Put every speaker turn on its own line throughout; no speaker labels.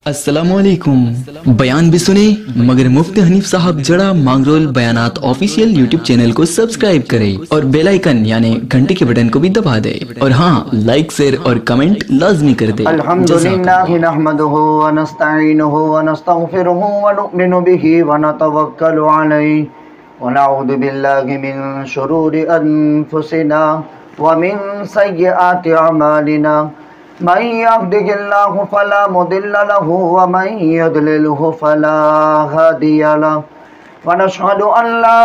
अस्सलामुअलैकुम। बयान भी सुने मगर मुफ्ती हनीफ साहब जड़ा मांगरोल बयानात ऑफिशियल यूट्यूब चैनल को सब्सक्राइब करें और बेल आइकन यानी घंटे के बटन को भी दबा दे और हाँ, लाइक शेयर और कमेंट लाजमी कर दे।
अल्हम्दुलिल्लाहि नहमदुहु व नस्तईनुहु व नस्तगफिरुहु व नु'मिनु बिही व नतवक्कलु अलैहि व नऊज़ु बिल्लाहि मिन शुरूरि अनफुसिना व मिन सय्यिआति अमालिना मन यहदिहिल्लाहु फला मुदिल्ल लहु व मन युद्लिलहु फला हादिय लहु व नशहदु अन ला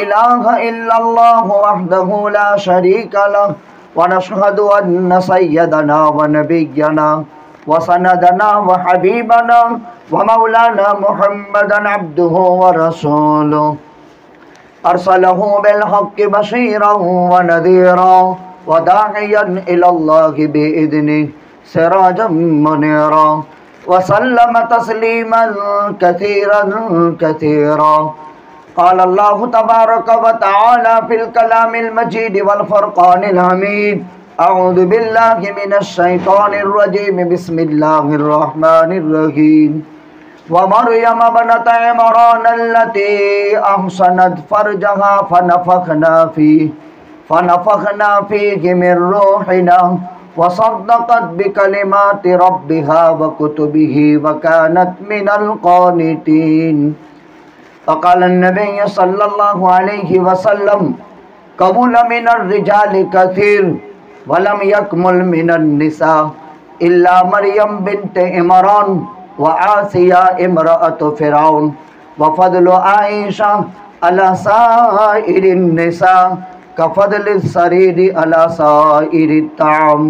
इलाहा इल्लल्लाहु वहदहु ला शरीका लहु व नशहदु अन्न सय्यदना व नबिय्यना व सनदना व हबीबना व मौलाना मुहम्मदन अब्दुहु व रसूलुहु अरसलहु बिल हक़्क़ि बशीरन व नज़ीरा व दाइयन इलल्लाहि बिइज़निहि सिराजम मुनीरा व सल्लम तस्लीमन कसीरन कसीरा। क़ाल अल्लाहु तबारक व तआला फ़िल कलामिल मजीद वल फ़ुरक़ानिल हमीद। अऊज़ु बिल्लाहि मिनश शैतानिर रजीम। बिस्मिल्लाहिर रहमानिर रहीम। व मरियम इब्नत इमरान अल्लती अहसनत फ़रजहा फनफ़ख़ना फ़ीहि मिन रूहिना व सद्दक़त बिकलिमाति रब्बिहा व कुतुबिही व कानत मिनल क़ानितीन। फ़क़ाल अन्नबी सल्लल्लाहु अलैहि वसल्लम कमुल मिनर रिजालि कसीर व लम यकमुल मिनन निसा इल्ला मरियम बिन्त इमरान व आसिया इम्रअतु फ़िरऔन व फ़ज़लु आइशा अला साइरिन निसा कफ़ज़लिस सरीरि अला साइरित ताम।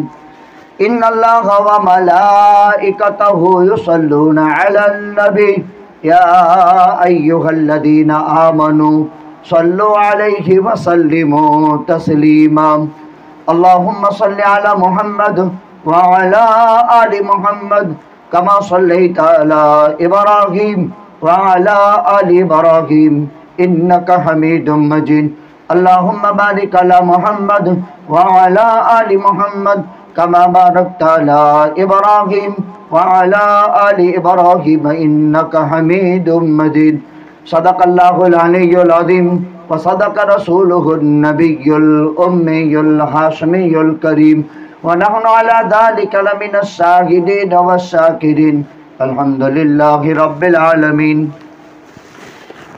इन्नल्लाहा व मलाइकतहु युसल्लूना अलन नबी या अय्युहल्लज़ीना आमनू सल्लु अलैहि व सल्लिमू तस्लीमा। अल्लाहुम्मा सल्लि अला मुहम्मद व अला आलि मुहम्मद कमा सल्लैता अला इब्राहीम व अला आलि इब्राहीम इन्नका हमीदुम मजीद। अल्लाहुम्मा बारिक अला मुहम्मद व अला आलि मुहम्मद कमा बारकता अला इब्राहीम व अला आलि इब्राहीम इन्नका हमीदुम मजीद। सदक़ल्लाहुल अलिय्युल अज़ीम व सदक़ रसूलुहुन नबिय्युल उम्मियुल हाशिमियुल करीम व नहनु अला ज़ालिका लमिनश शाहिदीन वश्शाकिरीन। अल्हम्दुलिल्लाहि रब्बिल आलमीन।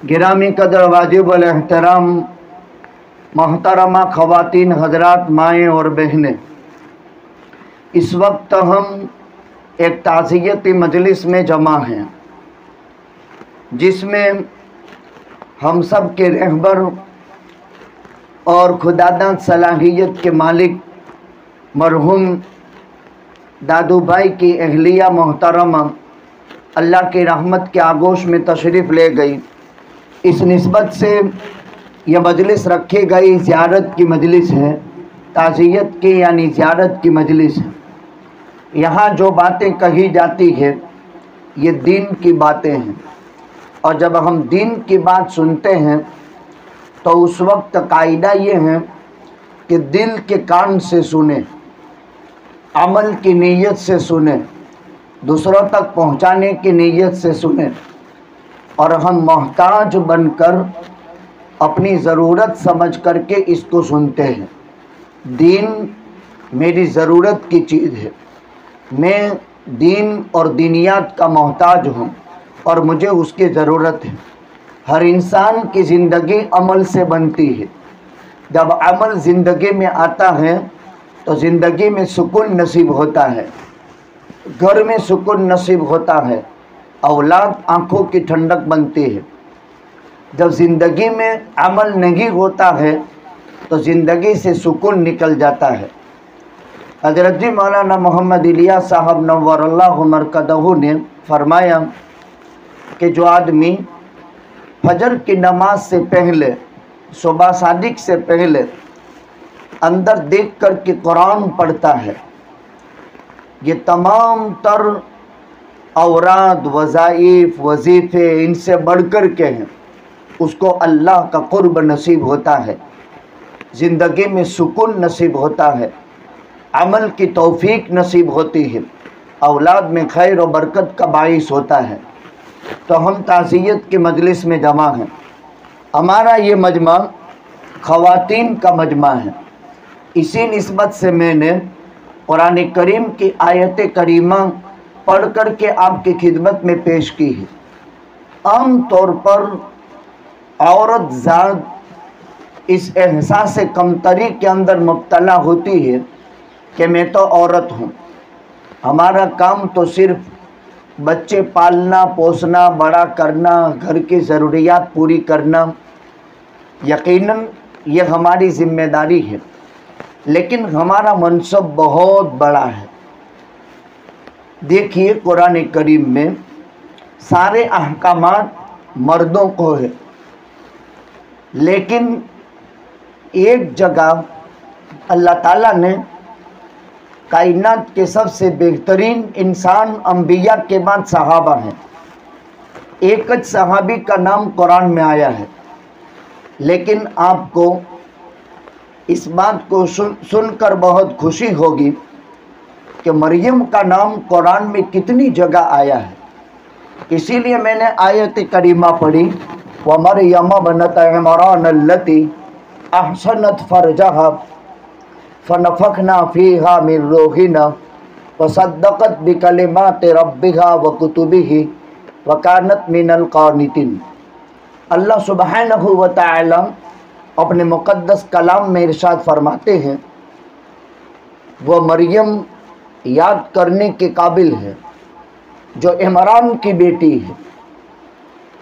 गिरामी कदर वाजिबुल एहतराम मोहतरमा ख़वातीन हज़रात, माएँ और बहनें, इस वक्त हम एक ताज़ियती मजलिस में जमा हैं जिसमें हम सब के रहबर और खुदादाद सलाहियत के मालिक मरहूम दादू भाई की अहलिया मोहतरमा अल्लाह की रहमत के आगोश में तशरीफ़ ले गई। इस निस्बत से यह मजलिस रखी गई ज़ियारत की मजलिस है, ताज़ियत की यानी ज़ियारत की मजलिस है। यहाँ जो बातें कही जाती है ये दीन की बातें हैं और जब हम दीन की बात सुनते हैं तो उस वक्त कायदा ये है कि दिल के कान से सुने, अमल की नीयत से सुने, दूसरों तक पहुँचाने की नीयत से सुने और हम मोहताज बनकर अपनी ज़रूरत समझ करके इसको सुनते हैं। दीन मेरी ज़रूरत की चीज़ है, मैं दीन और दीनियात का मोहताज हूँ और मुझे उसकी ज़रूरत है। हर इंसान की ज़िंदगी अमल से बनती है। जब अमल ज़िंदगी में आता है तो ज़िंदगी में सुकून नसीब होता है, घर में सुकून नसीब होता है, औलाद आँखों की ठंडक बनती है। जब ज़िंदगी में अमल नहीं होता है तो ज़िंदगी से सुकून निकल जाता है। हज़रत जी मौलाना मोहम्मद इलियास साहब नव्वरल्लाहु मरकदहू ने फरमाया कि जो आदमी फजर की नमाज से पहले, सुबह सादिक से पहले अंदर देख कर के कुरान पढ़ता है, ये तमाम तर औराद, वज़ाइफ, वजीफ़े इनसे बढ़ कर के हैं, उसको अल्लाह का क़ुर्ब नसीब होता है, ज़िंदगी में सुकून नसीब होता है, अमल की तौफीक नसीब होती है। اولاد میں خیر و برکت کا باعث ہوتا ہے، تو ہم تعزیت کے مجلس میں جمع ہیں۔ ہمارا یہ مجمع خواتین کا مجمع ہے، اسی نسبت سے میں نے قرآن کریم کی آیت کریمہ پڑھ کر کے آپ کی خدمت میں پیش کی ہے۔ عام طور پر عورت ذات اس احساس کمتری کے اندر مبتلا ہوتی ہے کہ میں تو عورت ہوں، ہمارا کام تو صرف بچے پالنا پوسنا بڑا کرنا گھر کی ضروریات پوری کرنا، یقیناً یہ ہماری ذمہ داری ہے، لیکن ہمارا منصب بہت بڑا ہے۔ دیکھیے قرآن کریم میں سارے احکامات مردوں کو ہے، لیکن ایک جگہ اللہ تعالیٰ نے کائنات کے سب سے بہترین انسان انبیاء کے بعد صحابہ ہیں، ایک صحابی کا نام قرآن میں آیا ہے، لیکن آپ کو اس بات کو سن کر بہت خوشی ہوگی کہ مریم کا نام قرآن میں کتنی جگہ آیا ہے۔ اسی لیے میں نے آیت کریمہ پڑھی، وَمَرْيَمَ ابْنَتَ عِمْرَانَ الَّتِي أَحْصَنَتْ فَرْجَهَا فَنَفَخْنَا فِيهَا مِنْ رُوحِنَا وَصَدَّقَتْ بِكَلِمَاتِ رَبِّهَا وَكُتُبِهِ وَكَانَتْ مِنَ الْقَانِتِينَ۔ اللہ سبحانہ و تعالی اپنے مقدس کلام میں ارشاد فرماتے ہیں، وہ مریم یاد کرنے کے قابل ہے جو عمران کی بیٹی ہے،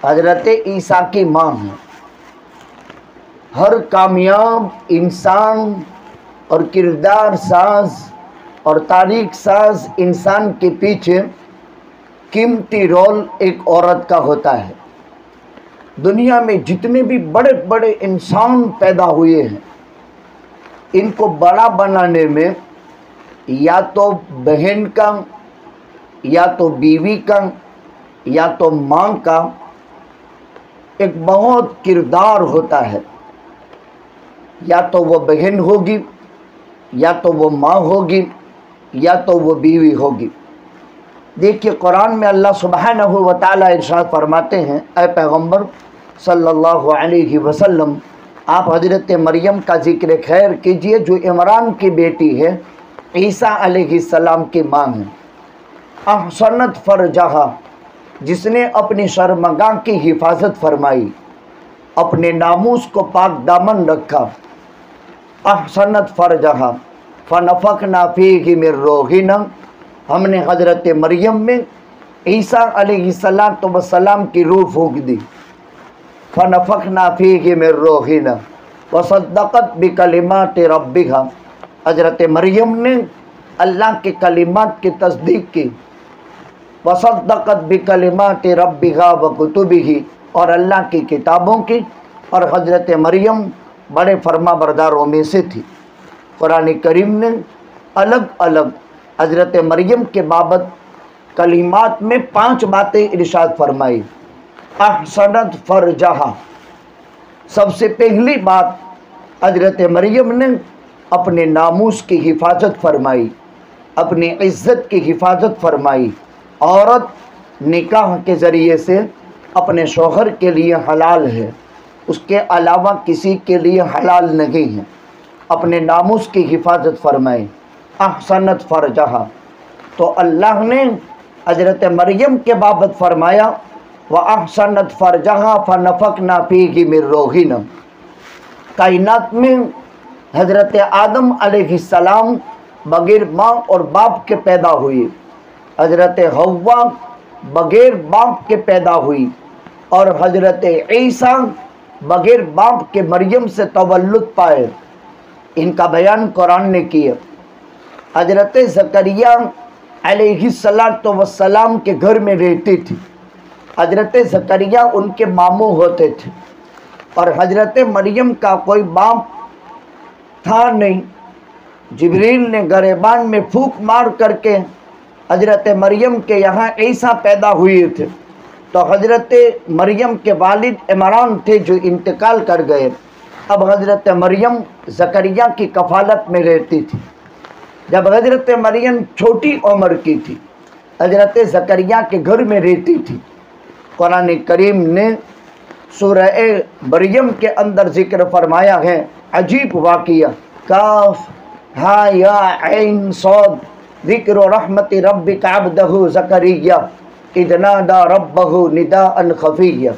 حضرت عیسیٰ کی ماں ہے۔ ہر کامیاب انسان اور کردار ساز اور تاریخ ساز انسان کے پیچھے قیمتی رول ایک عورت کا ہوتا ہے۔ دنیا میں جتنے بھی بڑے بڑے انسان پیدا ہوئے ہیں، ان کو بڑا بنانے میں یا تو بہن کا یا تو بیوی کا یا تو ماں کا ایک بہت کردار ہوتا ہے، یا تو وہ بہن ہوگی یا تو وہ ماں ہوگی یا تو وہ بیوی ہوگی۔ دیکھیے قرآن میں اللہ سبحانہ و تعالی ارشاد فرماتے ہیں، اے پیغمبر صلی اللہ علیہ وسلم، آپ حضرت مریم کا ذکر خیر کیجئے جو عمران کی بیٹی ہے، عیسیٰ علیہ السلام کی ماں ہے۔ احسنت فرجہا، جس نے اپنی شرمگاہ کی حفاظت فرمائی، اپنے ناموس کو پاک دامن رکھا۔ احسنت فرجہا فنفخنا فیہ من روحنا، ہم نے حضرت مریم میں عیسیٰ علیہ السلام کی روح پھونک دی۔ فنفخنا فیہ من روحنا وصدقت بکلمات ربہا، حضرت مریم نے اللہ کے کلمات کی تصدیق کی۔ وصدقت بکلمات ربہا وکتبہ، اور اللہ کی کتابوں کی، اور حضرت مریم بڑے فرما برداروں میں سے تھی۔ قرآن کریم نے الگ الگ حضرت مریم کے بابت کلمات میں 5 باتیں ارشاد فرمائی۔ احسنت فرجہا، سب سے پہلی بات حضرت مریم نے اپنے ناموس کی حفاظت فرمائی، اپنی عزت کی حفاظت فرمائی۔ عورت نکاح کے ذریعے سے اپنے شوہر کے لیے حلال ہے، اس کے علاوہ کسی کے لیے حلال نہیں ہے۔ اپنے ناموس کی حفاظت فرمائی، احسنت فرجہا۔ تو اللہ نے حضرت مریم کے بابت فرمایا، وَأَحْسَنَتْ فَرْجَهَا فَنَفَخْنَا فِيهِ مِن رُوحِنَا۔ کائنات میں حضرت آدم علیہ السلام بغیر ماں اور باپ کے پیدا ہوئی، حضرت حوا بغیر باپ کے پیدا ہوئی، اور حضرت عیسیٰ بغیر باپ کے مریم سے تولد پائے۔ ان کا بیان قرآن نے کیا۔ حضرت زکریا علیہ السلام کے گھر میں رہتی تھی، حضرت زکریا ان کے ماموں ہوتے تھے، اور حضرت مریم کا کوئی باپ تھا نہیں۔ جبریل نے گریبان میں پھونک مار کر کے حضرت مریم کے یہاں عیسیٰ پیدا ہوئے تھے، تو حضرت مریم کے والد عمران تھے جو انتقال کر گئے۔ اب حضرت مریم زکریا کی کفالت میں رہتی تھی۔ جب حضرت مریم چھوٹی عمر کی تھی हजरत ज़करिया के घर में रहती थी। कुरान करीम ने सूरह मरियम के अंदर जिक्र फरमाया है, अजीब वाक़िया, काफ हा या ऐन सौद ज़िक्र रहमति रब्बिका अब्दहु ज़करिया इज़ नादा रब्बहु निदाअन खफ़िय्या।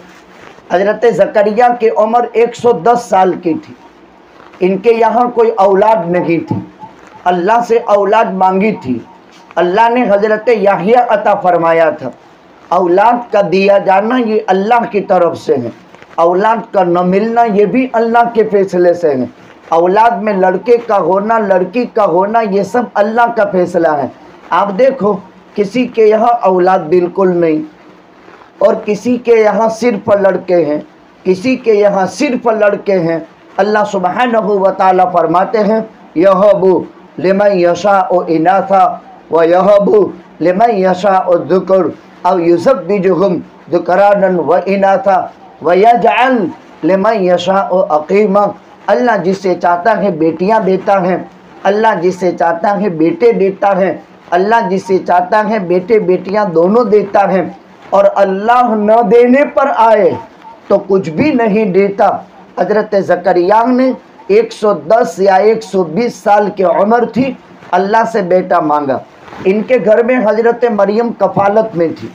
हजरत ज़करिया की उम्र 110 साल की थी। इनके यहाँ कोई औलाद नहीं थी, अल्लाह से औलाद मांगी थी। अल्लाह ने हजरत याहिया अता फरमाया था। औलाद का दिया जाना ये अल्लाह की तरफ से है, औलाद का न मिलना ये भी अल्लाह के फैसले से है। औलाद में लड़के का होना लड़की का होना ये सब अल्लाह का फैसला है। आप देखो किसी के यहाँ औलाद बिल्कुल नहीं, और किसी के यहाँ सिर्फ लड़के हैं, किसी के यहाँ सिर्फ लड़के हैं। अल्लाह सुब्हानहू व तआला फरमाते हैं, यहबु लिमन यशाउ इनाथा व यहबु लिमन यशाउ ज़ुकुर औ युज़व्विजुहुम ज़ुकरानन व इनाथा व यजअल लिमन यशाउ अक़ीमा। अल्लाह जिसे चाहता है बेटियां देता है, अल्लाह जिसे चाहता है बेटे देता है, अल्लाह जिसे चाहता है बेटे बेटियां दोनों देता है, और अल्लाह न देने पर आए तो कुछ भी नहीं देता। हजरत ज़करिया ने 110 या 120 साल की उम्र थी, अल्लाह से बेटा मांगा। इनके घर में हजरत मरियम कफालत में थी।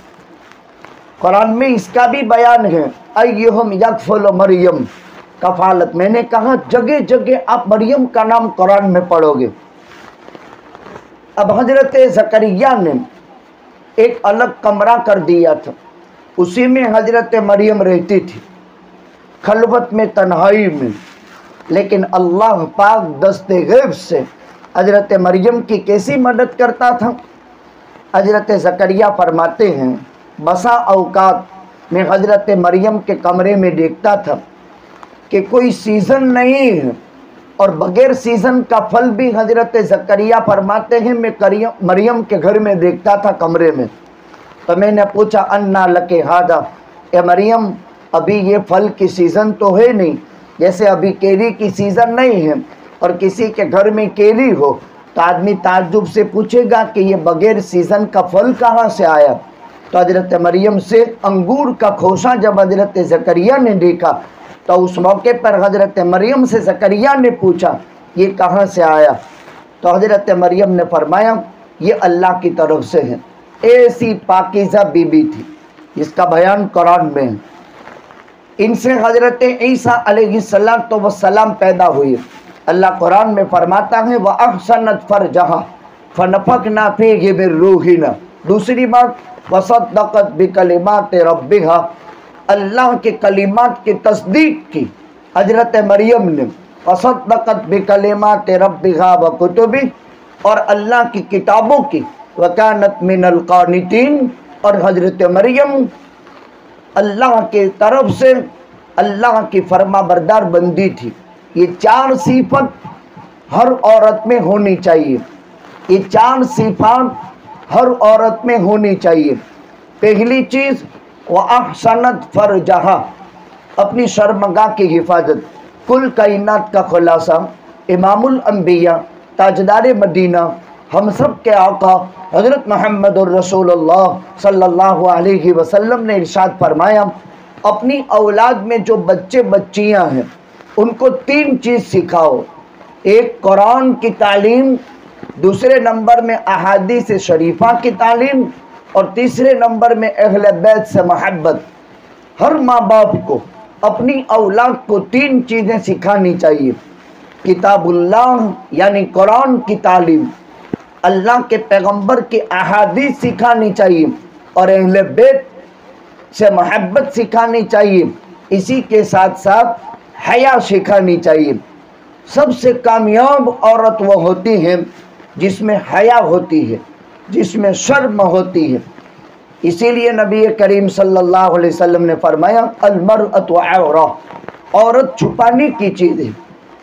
कुरान में इसका भी बयान है, अय्युहुम यकफुलु मरियम, कफालत। मैंने कहा जगह जगह आप मरियम का नाम कुरान में पढ़ोगे। अब हजरत ज़करिया ने एक अलग कमरा कर दिया था, उसी में हजरत मरियम रहती थी, खलवत में, तन्हाई में। लेकिन अल्लाह पाक दस्ते गैब से हजरत मरियम की कैसी मदद करता था। हजरत ज़करिया फरमाते हैं, बसा औकात में हजरत मरियम के कमरे में देखता था कि कोई सीज़न नहीं है, और बग़ैर सीज़न का फल भी हजरत ज़करिया फरमाते हैं मैं मरियम के घर में देखता था कमरे में। तो मैंने पूछा, अन्ना लके हादा, ए मरियम अभी ये फल की सीज़न तो है नहीं, जैसे अभी केरी की सीज़न नहीं है और किसी के घर में केरी हो तो आदमी ताज्जुब से पूछेगा कि ये बग़ैर सीज़न का फल कहाँ से आया। तो हजरत मरियम से अंगूर का खोसा जब हजरत ज़करिया ने देखा तो उस मौके पर हजरत मरियम से ज़करिया ने पूछा ये कहाँ से आया। तो हजरत मरियम ने फरमाया ये अल्लाह की तरफ से है। ऐसी पाकीज़ा बीबी थी, इसका बयान कुरान में है। इनसे हजरत ईसा अलैहिस्सलाम पैदा हुए। अल्लाह कुरान में फरमाता है व अहसनत फरजहा फनफखना फीहि मिन रूहिना। दूसरी बात वसद्दक़त बिकलिमात रब्बिहा, अल्लाह के कलिमात की तस्दीक की हजरत मरियम ने। वसद्दक़त बिकलिमात रब्बिहा व कुतुबी, और अल्लाह की किताबों की। वकानत मिनल क़ानितीन, और हजरत मरियम अल्लाह के तरफ से अल्लाह की फरमाबरदार बंदी थी। ये 4 सिफत हर औरत में होनी चाहिए, ये 4 सिफात हर औरत में होनी चाहिए। पहली चीज़ व अहसनत फरजहा, अपनी शर्मगाह की हिफाजत। कुल कायनात का खुलासा इमामुल अंबिया ताजदार मदीना हम सब के आका हज़रत मुहम्मदुर रसूलुल्लाह सल्लल्लाहु अलैहि वसल्लम ने इरशाद फरमाया, अपनी औलाद में जो बच्चे बच्चियां हैं उनको 3 चीज़ सिखाओ। एक कुरान की तालीम, दूसरे नंबर में अहादीस शरीफा की तालीम, और तीसरे नंबर में अहले बैत से मोहब्बत। हर माँ बाप को अपनी औलाद को 3 चीज़ें सिखानी चाहिए। किताबुल्लाह यानी कुरान की तालीम, अल्लाह के पैगंबर की अहादीस सिखानी चाहिए, और अहले बैत से मोहब्बत सिखानी चाहिए। इसी के साथ साथ हया सिखानी चाहिए। सबसे कामयाब औरत वो होती है जिसमें हया होती है, जिसमें शर्म होती है। इसीलिए नबी करीम सल्लल्लाहु अलैहि वसल्लम ने फरमाया अलमरअतु औरा, औरत छुपाने की चीज़ है।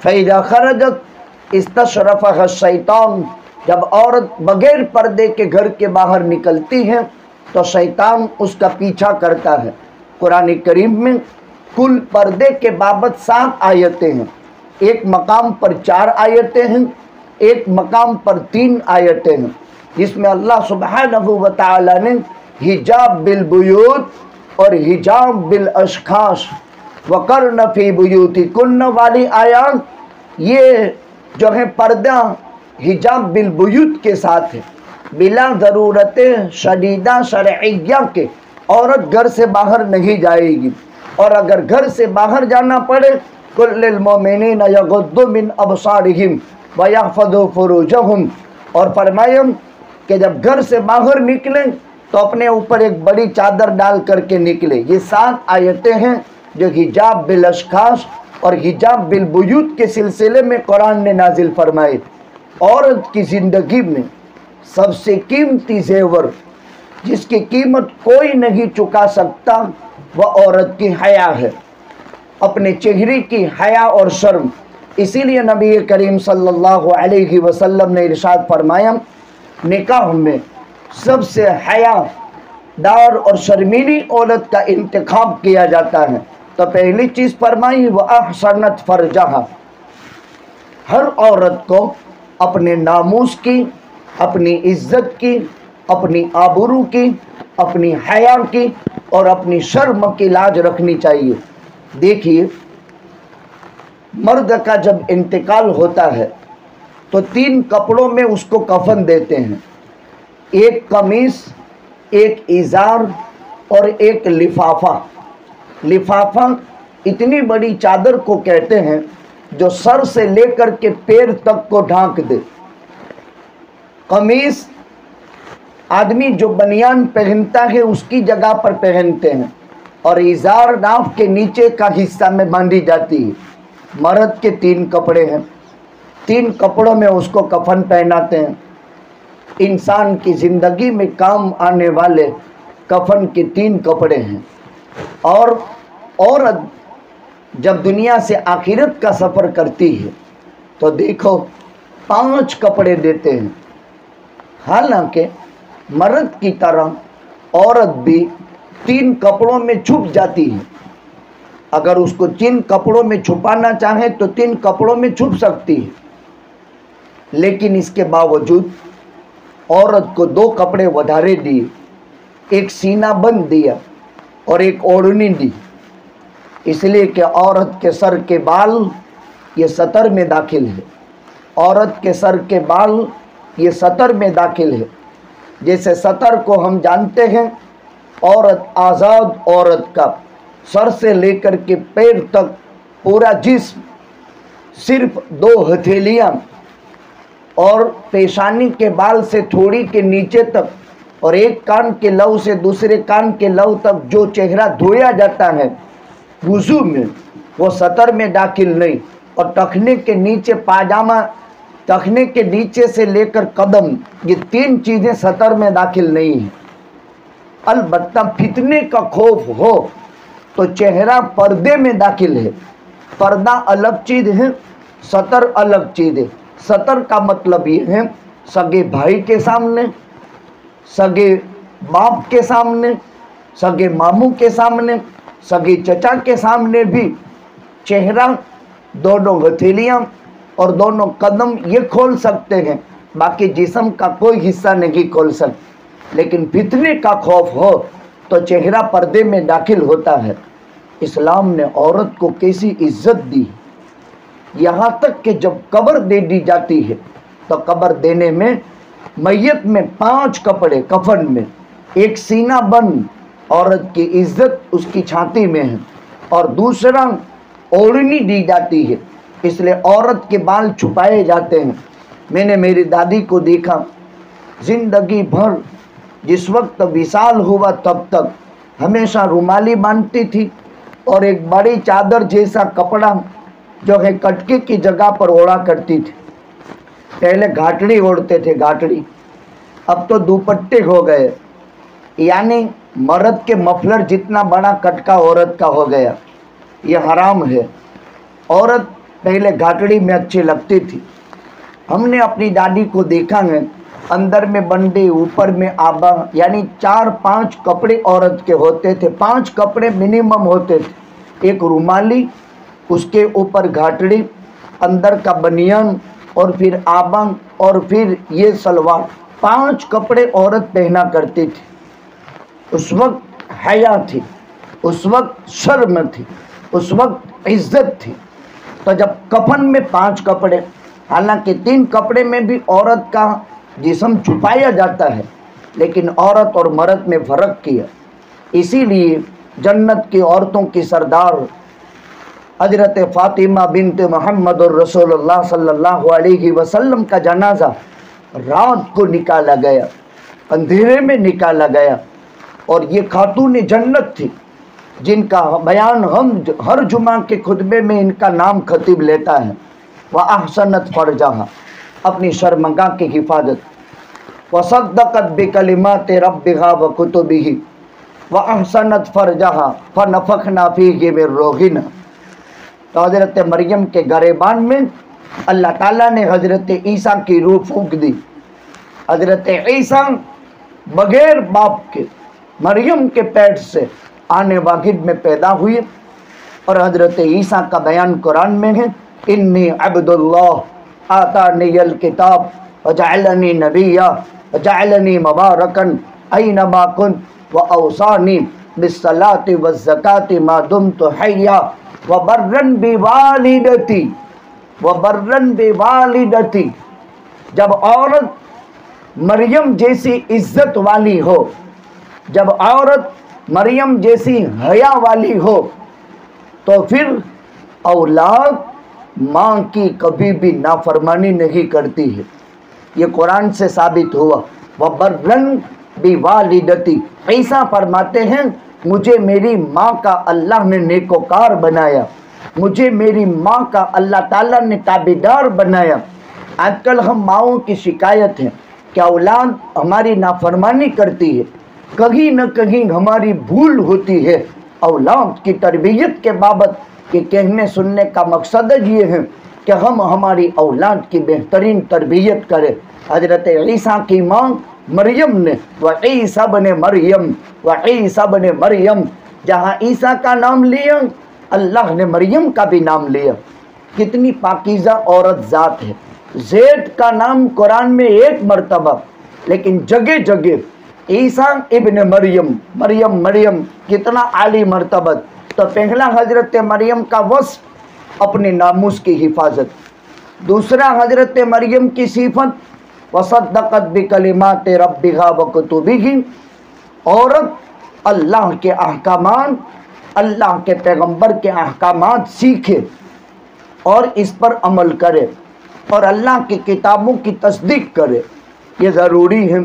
फ़इज़ा खरजत इस्तशरफ़हा शैतान, जब औरत बगैर पर्दे के घर के बाहर निकलती है तो शैतान उसका पीछा करता है। कुरान करीम में कुल पर्दे के बाबत 7 आयतें हैं। एक मकाम पर 4 आयतें हैं, एक मकाम पर 3 आयतें हैं। जिसमें अल्लाह सुब्हानहू व तआला ने हिजाब बिल बुयूत और हिजाब बिल अशखास वकर्न फी बुयूतिकुन्न वाली आयात, ये जो है पर्दा हिजाब बिल बुयूत के साथ है, बिला ज़रूरत शदीदा शरइया के औरत घर से बाहर नहीं जाएगी। और अगर घर से बाहर जाना पड़े कुल्लिल मोमिनीना यग़ुद्दू मिन अबसारिहिम व यहफ़ज़ू फ़ुरूजहुम, और फरमाया कि जब घर से बाहर निकलें तो अपने ऊपर एक बड़ी चादर डाल करके निकले। ये 7 आयतें हैं जो हिजाब बिल अशखास और हिजाब बिल बुयूत के सिलसिले में कुरान ने नाजिल फरमाए। औरत की ज़िंदगी में सबसे कीमती ज़ेवर जिसकी कीमत कोई नहीं चुका सकता वह औरत की हया है, अपने चेहरे की हया और शर्म। इसीलिए नबी करीम सल्लल्लाहु अलैहि वसल्लम ने इरशाद फरमाया, निकाह में सबसे हयादार और शर्मीली औरत का इंतखाब किया जाता है। तो पहली चीज़ फरमाई व अहसनत फरजहा, हर औरत को अपने नामूस की, अपनी इज्जत की, अपनी आबरू की, अपनी हया की और अपनी शर्म की लाज रखनी चाहिए। देखिए, मर्द का जब इंतकाल होता है तो 3 कपड़ों में उसको कफन देते हैं, एक कमीज, एक इज़ार और एक लिफाफा। लिफाफा इतनी बड़ी चादर को कहते हैं जो सर से लेकर के पैर तक को ढांक दे। कमीज आदमी जो बनियान पहनता है उसकी जगह पर पहनते हैं, और इज़ार नाफ के नीचे का हिस्सा में बांधी जाती है। मर्द के 3 कपड़े हैं, 3 कपड़ों में उसको कफन पहनाते हैं। इंसान की ज़िंदगी में काम आने वाले कफन के 3 कपड़े हैं। और औरत जब दुनिया से आखिरत का सफ़र करती है तो देखो 5 कपड़े देते हैं। हालांकि मर्द की तरह औरत भी 3 कपड़ों में छुप जाती है। अगर उसको 3 कपड़ों में छुपाना चाहे तो 3 कपड़ों में छुप सकती है, लेकिन इसके बावजूद औरत को 2 कपड़े वधारे दिए, एक सीना बंद दिया और एक ओढ़नी दी। इसलिए कि औरत के सर के बाल ये सतर में दाखिल है, औरत के सर के बाल ये सतर में दाखिल है। जैसे सतर को हम जानते हैं, औरत आज़ाद औरत का सर से लेकर के पैर तक पूरा जिस्म, सिर्फ 2 हथेलियाँ और पेशानी के बाल से थोड़ी के नीचे तक और एक कान के लौ से दूसरे कान के लौ तक जो चेहरा धोया जाता है वुज़ू में, वो सतर में दाखिल नहीं। और टखने के नीचे पाजामा, टखने के नीचे से लेकर कदम, ये 3 चीज़ें सतर में दाखिल नहीं हैं। अलबत्ता फितने का खौफ हो तो चेहरा पर्दे में दाखिल है। पर्दा अलग चीज़ है, सतर अलग चीज़ है। सतर का मतलब ये है सगे भाई के सामने, सगे बाप के सामने, सगे मामू के सामने, सगे चचा के सामने भी चेहरा, दोनों हथेलियाँ और दोनों कदम ये खोल सकते हैं, बाकी जिस्म का कोई हिस्सा नहीं खोल सकते। लेकिन फितने का खौफ हो तो चेहरा पर्दे में दाखिल होता है। इस्लाम ने औरत को कैसी इज्जत दी, यहाँ तक कि जब कब्र दे दी जाती है तो कब्र देने में मैयत में 5 कपड़े कफन में, एक सीना बंद, औरत की इज्जत उसकी छाती में है, और दूसरा ओढ़नी दी जाती है, इसलिए औरत के बाल छुपाए जाते हैं। मैंने मेरी दादी को देखा, ज़िंदगी भर जिस वक्त विशाल हुआ तब तक हमेशा रुमाली बांधती थी और एक बड़ी चादर जैसा कपड़ा जो है कटके की जगह पर ओढ़ा करती थी। पहले घाटड़ी ओढ़ते थे, घाटड़ी, अब तो दुपट्टे हो गए, यानी मर्द के मफलर जितना बड़ा कटका औरत का हो गया। ये हराम है। औरत पहले घाटड़ी में अच्छी लगती थी। हमने अपनी दादी को देखा है, अंदर में बंदे, ऊपर में आबा, यानी 4-5 कपड़े औरत के होते थे। 5 कपड़े मिनिमम होते थे, एक रुमाली, उसके ऊपर घाटड़ी, अंदर का बनियान और फिर आबा और फिर ये सलवार। 5 कपड़े औरत पहना करती थी। उस वक्त हया थी, उस वक्त शर्म थी, उस वक्त इज्जत थी। तो जब कफन में 5 कपड़े, हालांकि 3 कपड़े में भी औरत का जिस्म छुपाया जाता है, लेकिन औरत और मर्द में फ़र्क किया। इसीलिए जन्नत की औरतों की सरदार हजरत फ़ातिमा बिनत मोहम्मद और रसूलुल्लाह सल्लल्लाहु अलैहि वसल्लम का जनाजा रात को निकाला गया, अंधेरे में निकाला गया। और ये खातून जन्नत थी जिनका बयान हम हर जुमा के खुतबे में इनका नाम खतीब लेता है। वह अहसनत फरजहा, अपनी शर्मगाह की हिफाजत, व सद्दक़त बिकलिमात रब्बिहा व कुतुबिही व अहसनत फरजहा फनफ़ख़ना फ़ीहि मिन रूहिना। तो हज़रत मरियम के गरेबान में अल्लाह ताला ने हज़रत ईसा की रूह फूंक दी। हज़रत ईसा बग़ैर बाप के मरियम के पेट से आने वाहिद में पैदा हुए। और हज़रत ईसा का बयान कुरान में है, इन्नी अब्दुल्लाह आतानियल किताब व जअलनी नबिय्या व जअलनी मुबारकन ऐनमा कुन्त व औसानी बिस्सलाति वज़्ज़काति मा दुम्तु हय्या व बर्रन बिवालिदती। जब औरत मरियम जैसी इज्जत वाली हो, जब औरत मरियम जैसी हया वाली हो, तो फिर औलाद माँ की कभी भी नाफरमानी नहीं करती है। ये कुरान से साबित हुआ। वह बर्रन बिवालिदती, ऐसा फरमाते हैं, मुझे मेरी माँ का अल्लाह ने नेकोकार बनाया, मुझे मेरी माँ का अल्लाह ताला ने ताबेदार बनाया। आजकल हम माँओं की शिकायत है कि औलाद हमारी नाफरमानी करती है, कहीं न कहीं हमारी भूल होती है। औलाद की तरबियत के बाबत के कहने सुनने का मकसद ये है कि हम हमारी औलाद की बेहतरीन तरबियत करें। हज़रत ईसा की माँ मरियम ने व ईसा बने मरियम, जहाँ ईसा का नाम लिया, अल्लाह ने मरियम का भी नाम लिया। कितनी पाकीज़ा औरत ज़ात है। ज़ैद का नाम कुरान में 1 मरतबा, लेकिन जगह जगह ईसा इब्न मरियम, मरियम कितना आली मरतबत। तो पहला हज़रत मरियम का वस्फ अपने नामूस की हिफाजत, दूसरा हज़रत मरियम की सिफत वसद्दक़त बिकलिमात रब्बिहा व कुतुबिही। औरत अल्लाह के अहकामात, अल्लाह के पैगंबर के अहकामात सीखे और इस पर अमल करे और अल्लाह की किताबों की तस्दीक करे, ये ज़रूरी है।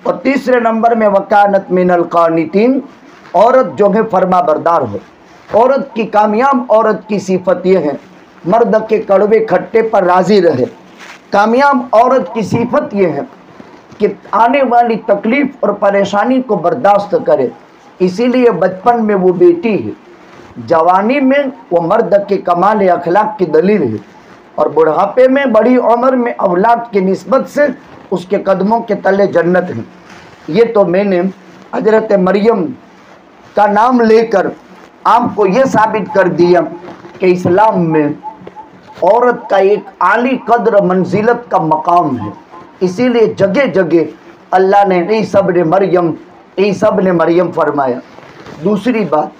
और तीसरे नंबर में वकानत मिनल क़ानितीन, औरत जो है फरमा बरदार हो। औरत की कामयाब औरत की सिफत ये है, मर्द के कड़वे खट्टे पर राज़ी रहे। कामयाब औरत की सिफत ये है कि आने वाली तकलीफ़ और परेशानी को बर्दाश्त करे। इसीलिए बचपन में वो बेटी है, जवानी में वो मर्द के कमाल अखलाक की दलील है, और बुढ़ापे में बड़ी उम्र में औलाद की निस्बत से उसके कदमों के तले जन्नत है। ये तो मैंने हज़रत मरियम का नाम लेकर आपको ये साबित कर दिया कि इस्लाम में औरत का एक आली कद्र मंजिलत का मकाम है। इसीलिए जगह जगह अल्लाह ने ईसा इब्न मरियम फरमाया। दूसरी बात,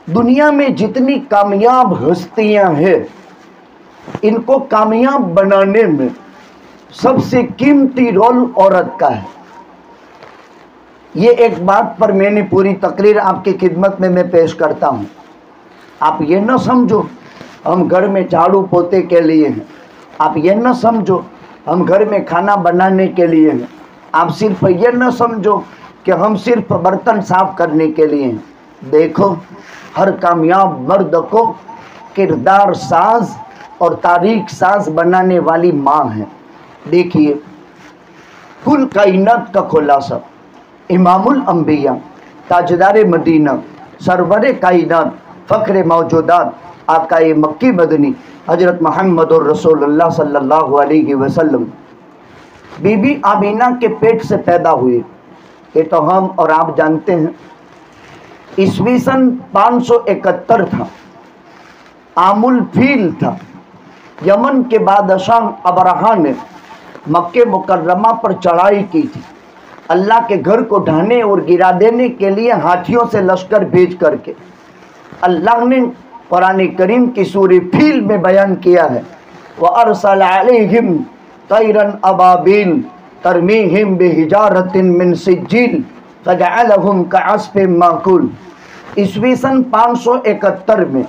दुनिया में जितनी कामयाब हस्तियां हैं, इनको कामयाब बनाने में सबसे कीमती रोल औरत का है। ये एक बात पर मैंने पूरी तकरीर आपकी खिदमत में मैं पेश करता हूँ। आप ये न समझो हम घर में झाड़ू पोते के लिए हैं, आप ये न समझो हम घर में खाना बनाने के लिए हैं, आप सिर्फ ये न समझो कि हम सिर्फ बर्तन साफ करने के लिए हैं। देखो, हर कामयाब मर्द को किरदार साज और तारीख साज बनाने वाली माँ है। देखिए, कुल कायनात का खुलासा इमामुल अंबिया, ताजदार मदीना, सरवर कायनात, फ़ख्र मौजूदात, आकाए मक्की मदनी हजरत मोहम्मद और रसूलुल्लाह सल्लल्लाहु अलैहि वसल्लम बीबी आमीना के पेट से पैदा हुए। ये तो हम और आप जानते हैं। ईस्वी सन 571 था, आमुल फील था। यमन के बादशाह अबरहा ने मक्के मुकर्रमा पर चढ़ाई की थी, अल्लाह के घर को ढाने और गिरा देने के लिए हाथियों से लश्कर भेज करके। अल्लाह ने कुरान करीम की सूरह फील में बयान किया है, व अरसल अलैहिम तैरन अबाबिल तरमीहिम बिहिजारतिन मिन सिज्जिल फजअलहुम कअस्फिन माकुल। ईस्वी सन 571 में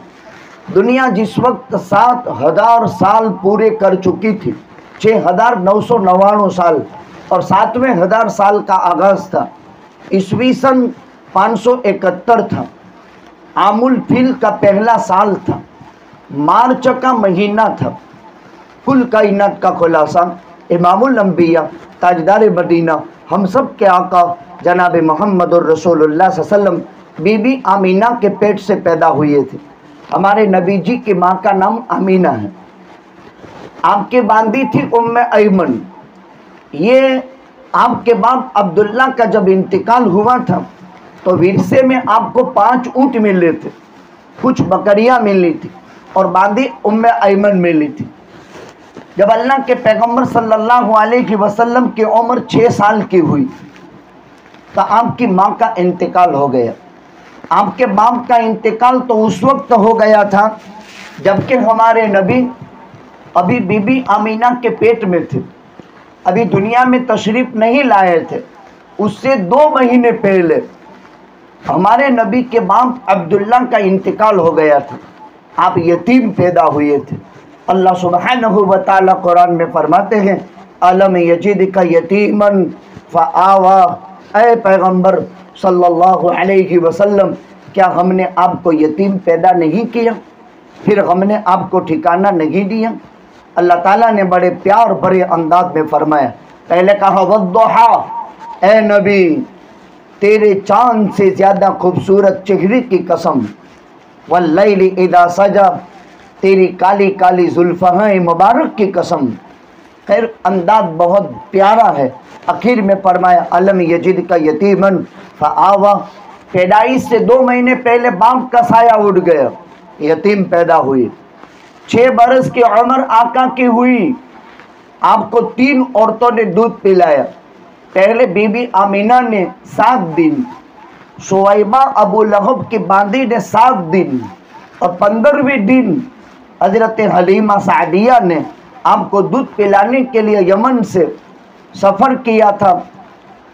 दुनिया जिस वक्त 7000 साल पूरे कर चुकी थी, 6999 साल और 7वें हजार साल का आगाज था, ईस्वी सन 571 था, आमुल फील का पहला साल था, मार्च का महीना था। कुल कायनात का खुलासा इमामुल अंबिया ताजदार मदीना हम सब के आका जनाब मोहम्मद रसूलुल्लाह सल्लल्लाहु अलैहि वसल्लम बीबी आमीना के पेट से पैदा हुए थे। हमारे नबी जी की माँ का नाम आमीना है। आपके बांदी थी उम्मे ऐमन। ये आपके बाप अब्दुल्ला का जब इंतकाल हुआ था तो विरसे में आपको 5 ऊँट मिले थे, कुछ बकरियां मिली थी और बांदी उम्मे ऐमन मिली थी। जब अल्लाह के पैगंबर सल्लल्लाहु अलैहि वसल्लम की उम्र 6 साल की हुई तो आपकी माँ का इंतकाल हो गया। आपके बाप का इंतकाल तो उस वक्त हो गया था जबकि हमारे नबी अभी बीबी आमीना के पेट में थे, अभी दुनिया में तशरीफ नहीं लाए थे। उससे 2 महीने पहले हमारे नबी के बाप अब्दुल्ला का इंतकाल हो गया था। आप यतीम पैदा हुए थे। अल्लाह सुब्हानहू व तआला कुरान में फरमाते हैं, अलम यजिदका यतीमन फआवा। ऐ पैगंबर सल्लल्लाहु अलैहि वसल्लम, क्या हमने आपको यतीम पैदा नहीं किया, फिर हमने आपको ठिकाना नहीं दिया? अल्लाह ताला ने बड़े प्यार भरे अंदाज में फरमाया। पहले कहा वद्दुहा, ए नबी तेरे चांद से ज़्यादा खूबसूरत चेहरे की कसम, वल्लैलि इदा सजा, तेरी काली काली जुल्फ़ाएं मुबारक की कसम। खैर अंदाज बहुत प्यारा है। आखिर में फरमाया अलम यजिद का यतीमन फआवा, पैदाइश से 2 महीने पहले बाप का साया उड़ गया, यतीम पैदा हुई। 6 बरस की उम्र आका की हुई, आपको 3 औरतों ने दूध पिलाया। पहले बीबी आमीना ने 7 दिन, शुआइबा अबू लहब की बांदी ने 7 दिन और 15वें दिन हजरत हलीमा सादिया ने आपको दूध पिलाने के लिए यमन से सफ़र किया था।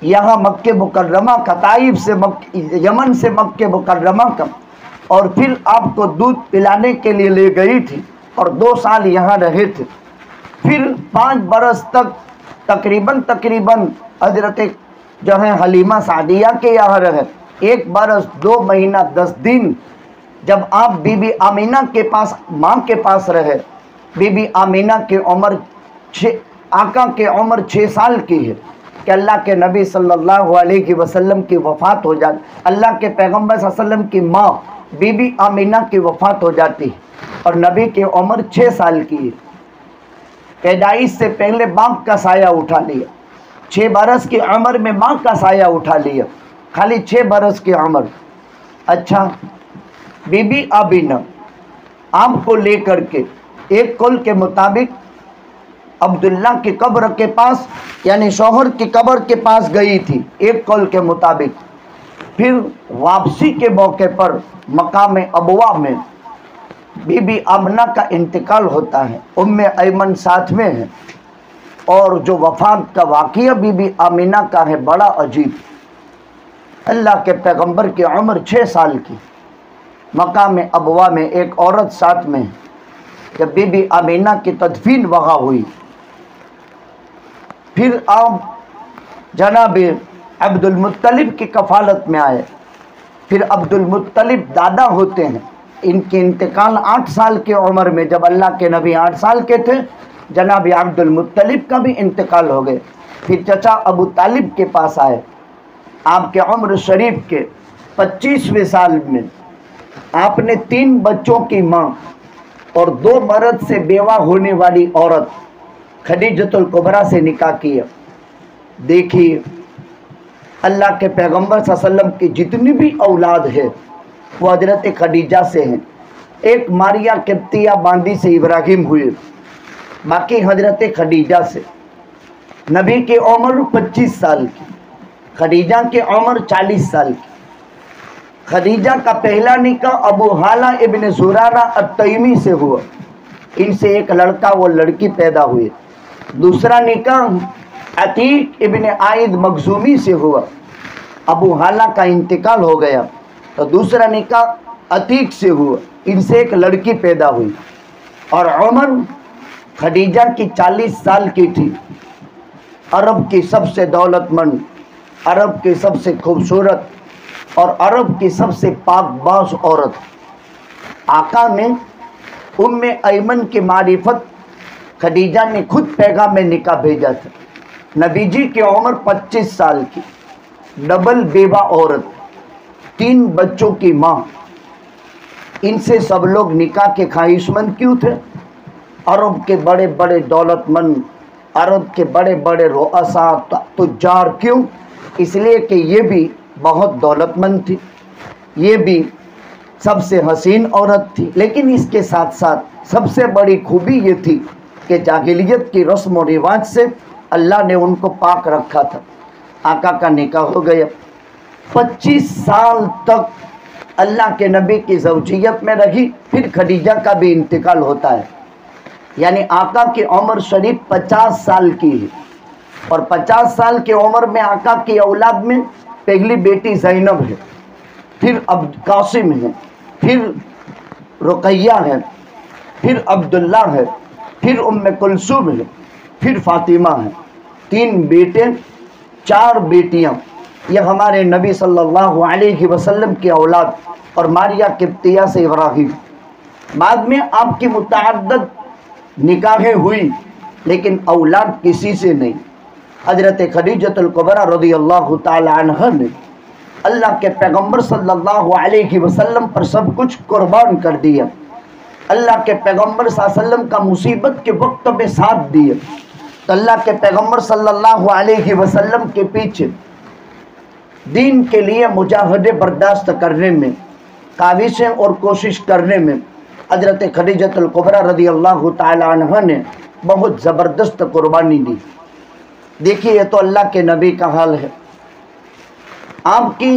यहाँ मक्के मुकर्रमा का, ताइफ से यमन से मक्के मुकर्रमा का, और फिर आपको दूध पिलाने के लिए ले गई थी और 2 साल यहाँ रहे थे। फिर 5 बरस तक तकरीबन हजरत जो है हलीमा सादिया के यहाँ रहे। 1 बरस 2 महीना 10 दिन जब आप बीबी आमीना के पास, माँ के पास रहे। बीबी आमीना की उम्र आका के उम्र 6 साल की है कि अल्लाह के नबी सल्लल्लाहु अलैहि वसल्लम की वफ़ात हो जाती, अल्लाह के पैगंबर सल्लल्लाहु अलैहि वसल्लम की माँ बीबी आमीना की वफ़ात हो जाती है और नबी की उम्र 6 साल की है। पैदाइश से पहले बाप का साया उठा लिया, 6 बरस की उम्र में माँ का साया उठा लिया, खाली 6 बरस की उम्र। अच्छा, बीबी आमीना आपको लेकर के एक कौल के मुताबिक अब्दुल्ला की कब्र के पास, यानी शौहर की कब्र के पास गई थी एक कौल के मुताबिक। फिर वापसी के मौके पर मकाम अबवा में बीबी आमना का इंतकाल होता है, उम्मे ऐमन साथ में है। और जो वफ़ात का वाक़या बीबी आमीना का है बड़ा अजीब। अल्लाह के पैगंबर की उम्र 6 साल की, मकाम अबवा में एक औरत साथ में है। जब बीबी आमीना की तदफीन वहाँ हुई, फिर आप जनाब अब्दुल मुत्तलिब की कफ़ालत में आए। फिर अब्दुल मुत्तलिब दादा होते हैं। इनके इंतकाल 8 साल की उम्र में, जब अल्लाह के नबी 8 साल के थे, जनाब अब्दुल मुत्तलिब का भी इंतकाल हो गए। फिर चचा अबू तालिब के पास आए। आपके उम्र शरीफ के 25वें साल में आपने 3 बच्चों की माँ और 2 मर्द से बेवा होने वाली औरत खदीजतुल कुबरा से निकाह किया। देखिए, अल्लाह के पैगंबर सल्लल्लाहु अलैहि वसल्लम की जितनी भी औलाद है वो हजरत खदीजा से हैं। एक मारिया किब्तिया बांदी से इब्राहिम हुए, बाकी हजरत खदीजा से। नबी की उम्र 25 साल की, खदीजा की उम्र 40 साल की। खदीजा का पहला निकाह अबू हाला इब्न जुरारा अत-तैमी से हुआ, इनसे एक लड़का वो लड़की पैदा हुई। दूसरा निकाह अतीक इब्न आइद मखजूमी से हुआ, अबू हाला का इंतकाल हो गया तो दूसरा निकाह अतीक से हुआ, इनसे एक लड़की पैदा हुई। और उम्र खदीजा की 40 साल की थी। अरब की सबसे दौलतमंद, अरब की सबसे खूबसूरत और अरब की सबसे पाकबाज औरत। आका ने उम्मे ऐमन की मारिफत खदीजा ने खुद पैगाम में निकाह भेजा था। नबी जी की उम्र 25 साल की, डबल बेवा औरत, 3 बच्चों की माँ। इनसे सब लोग निकाह के ख्वाहिशमंद क्यों थे? अरब के बड़े बड़े दौलतमंद, अरब के बड़े बड़े रुअसा तुज्जार क्यों? इसलिए कि ये भी बहुत दौलतमंद थी, ये भी सबसे हसीन औरत थी। लेकिन इसके साथ साथ सबसे बड़ी खूबी ये थी कि जाहिलियत की रस्म और रिवाज से अल्लाह ने उनको पाक रखा था। आका का निकाह हो गया। 25 साल तक अल्लाह के नबी की ज़ौजियत में रही। फिर खदीजा का भी इंतकाल होता है, यानी आका की उम्र शरीफ 50 साल की है। और 50 साल की उम्र में आका की औलाद में पहली बेटी ज़ैनब है, फिर अब कासिम है, फिर रुकैया है, फिर अब्दुल्ला है, फिर उम्मे कुलसूम है, फिर फातिमा है। 3 बेटे 4 बेटियां। यह हमारे नबी सल्लल्लाहु अलैहि वसल्लम की औलाद और मारिया किब्तिया से इब्राहिम। बाद में आपकी मुतअद्दिद निकाहें हुई, लेकिन औलाद किसी से नहीं। हजरत खदीजतुल कुबरा रज़ियल्लाहु ताला अन्हा ने अल्लाह के पैगम्बर सल्लल्लाहु अलैहि वसल्लम पर सब कुछ कुर्बान कर दिया। अल्लाह के पैगम्बर सल्लल्लाहु अलैहि वसल्लम का मुसीबत के वक्त में साथ दिया। तो अल्लाह के पैगम्बर सल्लल्लाहु अलैहि वसल्लम के पीछे दीन के लिए मुजाहदे बर्दाश्त करने में, काविशें और कोशिश करने में हजरत खदीजतुल कुबरा रज़ियल्लाहु ताला अन्हा ने बहुत ज़बरदस्त कुर्बानी दी। देखिए, ये तो अल्लाह के नबी का हाल है। आपकी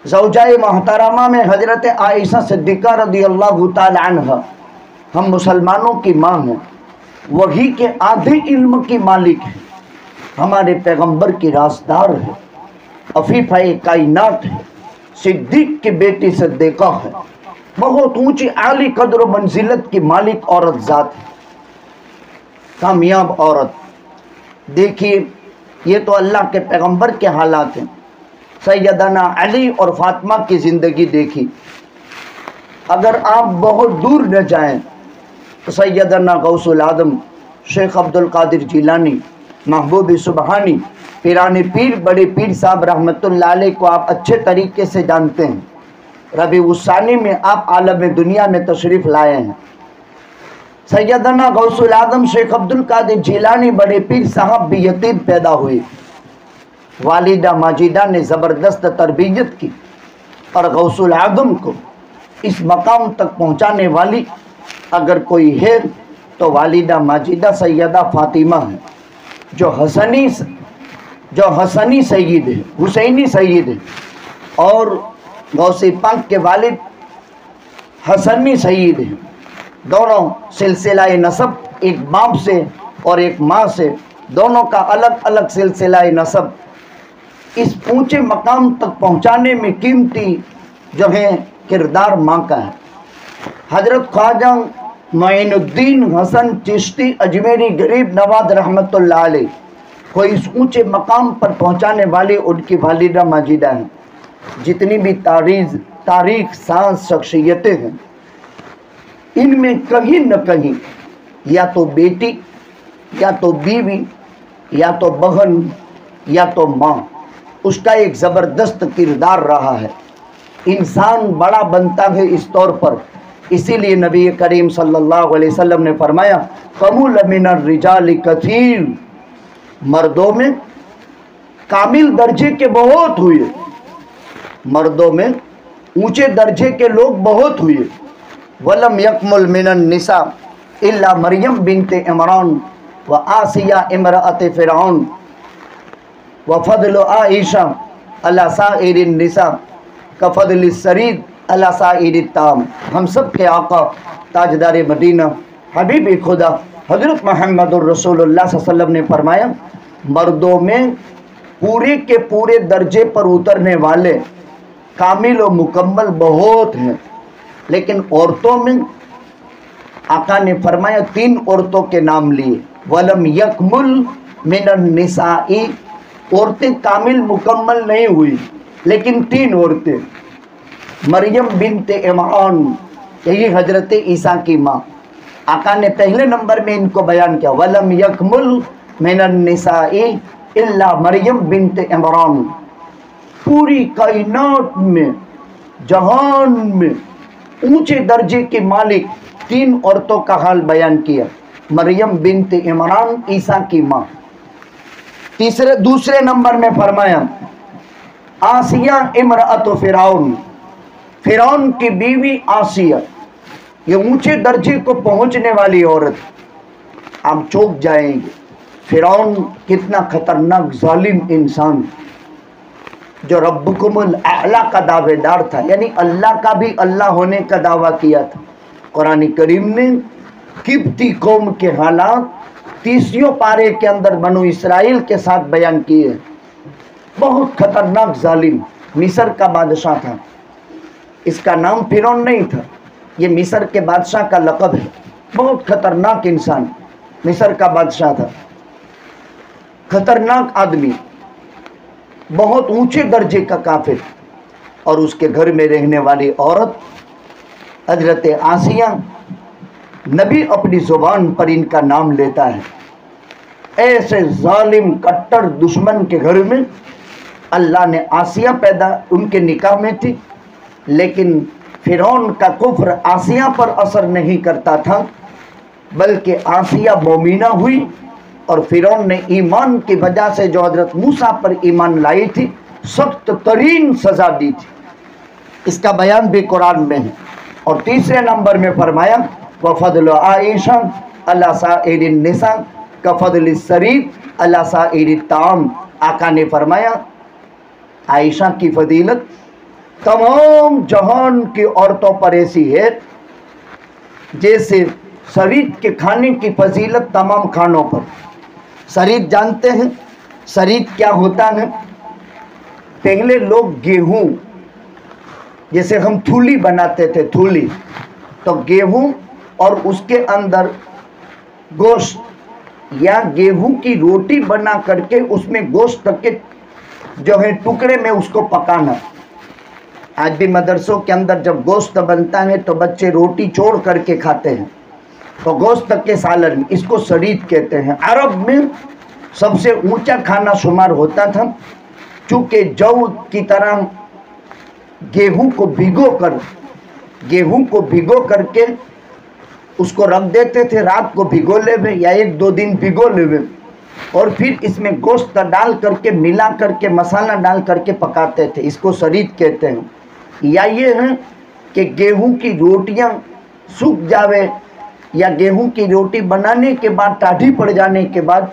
ज़ौजाए मोहतरमा में हजरत आयशा सिद्दीक़ा रज़ियल्लाहु ताला अन्हा हम मुसलमानों की माँ हैं, वही के आधे इल्म की मालिक है, हमारे पैगंबर की राजदार है, अफीफ़ाए कायनात है, सिद्दीक की बेटी सिद्दीक़ा है, बहुत ऊंची आली कदर मंजिलत की मालिक औरत ज़ात है, कामयाब औरत। देखिए, ये तो अल्लाह के पैगंबर के हालात हैं। सैयदना अली और फातिमा की ज़िंदगी देखी। अगर आप बहुत दूर न जाएं तो सैयदना गौसुल आदम शेख अब्दुल कादिर जिलानी, महबूब सुबहानी, पीरानी पीर बड़े पीर साहब रहमतुल्लाह अलैह को आप अच्छे तरीके से जानते हैं। रबी उसानी में आप आलम दुनिया में तशरीफ़ लाए हैं। सैयदना गौसुल आदम शेख अब्दुल कादिर जिलानी बड़े पीर साहब भी यतीम पैदा हुए। वालिदा माजिदा ने ज़बरदस्त तरबियत की और गौसुल आदम को इस मकाम तक पहुँचाने वाली अगर कोई है तो वालिदा माजिदा सैयदा फातिमा है, जो हसनी सैयद है, हुसैनी सैयद है। और गौसे पाक के वालिद हसनी सैयद है। दोनों सिलसिला नसब, एक बाप से और एक माँ से, दोनों का अलग अलग सिलसिला नसब इस ऊंचे मकाम तक पहुँचाने में कीमती जो है किरदार माँ का है। हजरत ख्वाजा मोइनुद्दीन हसन चिश्ती अजमेरी गरीब नवाज रहमतुल्लाह अलैह को इस ऊंचे मकाम पर पहुँचाने वाली उनकी वालिदा माजिदा हैं। जितनी भी तारीख सांस शख्सियतें हैं, इनमें कहीं न कहीं या तो बेटी, या तो बीवी, या तो बहन, या तो माँ, उसका एक ज़बरदस्त किरदार रहा है। इंसान बड़ा बनता है इस तौर पर। इसीलिए नबी करीम सल्लल्लाहु अलैहि वसल्लम ने फरमाया, कमुल मिनर रिजाल कसीर, मर्दों में कामिल दर्जे के बहुत हुए, मर्दों में ऊंचे दर्जे के लोग बहुत हुए। वलम यकमुल मिनन निसा इल्ला मरियम बिनते इमरान व आसिया इमरात फ़िरऔन व फ़द्ल आइशा अला साइरिन निसा का फ़द्ल सरीद अला साइरित ताम। हम सब के आका ताजदार मदीना हबीब खुदा हज़रत मोहम्मद रसूलुल्लाह सल्लल्लाहु अलैहि वसल्लम ने फरमाया, मर्दों में पूरे के पूरे दर्जे पर उतरने वाले कामिल और मुकम्मल बहुत हैं, लेकिन औरतों में आका ने फरमाया 3 औरतों के नाम लिए। वलम यकमुल मिनन निसाई, औरतें कामिल मुकम्मल नहीं हुई, लेकिन 3 औरतें। मरियम बिनते इमरान, यही हजरत ईसा की माँ। आका ने पहले नंबर में इनको बयान किया, वलम यकमुल मिनन निसाई इल्ला मरियम बिनते इमरान। पूरी कायनात में, जहान में ऊंचे दर्जे के मालिक 3 औरतों का हाल बयान किया। मरियम बिनते इमरान, ईसा की माँ। दूसरे नंबर में फरमाया आसिया इमरात फ़िरऔन, फ़िरऔन की बीवी आसिया। ये ऊंचे दर्जे को पहुंचने वाली औरत। आप चौंक जाएंगे, फ़िरऔन कितना खतरनाक जालिम इंसान, जो रब्बुकुमुल आला का दावेदार था, यानी अल्लाह का भी अल्लाह होने का दावा किया था। कुरान करीम ने किब्ती कौम के हालात 30 पारे के अंदर बनु इसराइल के साथ बयान किए। बहुत खतरनाक जालिम मिस्र का बादशाह था। इसका नाम फ़िरौन नहीं था, ये मिस्र के बादशाह का लक़ब है। बहुत खतरनाक इंसान मिस्र का बादशाह था, खतरनाक आदमी, बहुत ऊंचे दर्जे का काफिर। और उसके घर में रहने वाली औरत हजरत आसिया, नबी अपनी ज़ुबान पर इनका नाम लेता है। ऐसे जालिम कट्टर दुश्मन के घर में अल्लाह ने आसिया पैदा, उनके निकाह में थी, लेकिन फ़िरौन का कुफ्र आसिया पर असर नहीं करता था, बल्कि आसिया मोमिना हुई और फ़िरौन ने ईमान की वजह से जो हज़रत मूसा पर ईमान लाई थी, सख्त तरीन सज़ा दी थी। इसका बयान भी कुरान में है। और तीसरे नंबर में फरमाया व फ़द्ल आइशा अला साइरिन निसा का फ़द्ल सरीद अला साइरित ताम। आका ने फरमाया आइशा की फजीलत तमाम जहान की औरतों पर ऐसी है जैसे सरीद के खाने की फजीलत तमाम खानों पर। सरीद जानते हैं सरीद क्या होता है? पहले लोग गेहूं, जैसे हम थूली बनाते थे, थूली, तो गेहूं और उसके अंदर गोश्त या गेहूं की रोटी बना करके उसमें गोश्त के जो है टुकड़े में उसको पकाना। आज भी मदरसों के अंदर जब गोश्त बनता है तो बच्चे रोटी छोड़ करके खाते हैं, तो गोश्त के सालन, इसको सरीद कहते हैं। अरब में सबसे ऊंचा खाना शुमार होता था, चूँकि जौ की तरह गेहूं को भिगो करके उसको रख देते थे, रात को भिगो लेवे या 1-2 दिन भिगो लेवे, और फिर इसमें गोश्त डाल करके मिला करके मसाला डाल करके पकाते थे। इसको सरीद कहते हैं। या ये है कि गेहूं की रोटियां सूख जावे या गेहूं की रोटी बनाने के बाद टाढ़ी पड़ जाने के बाद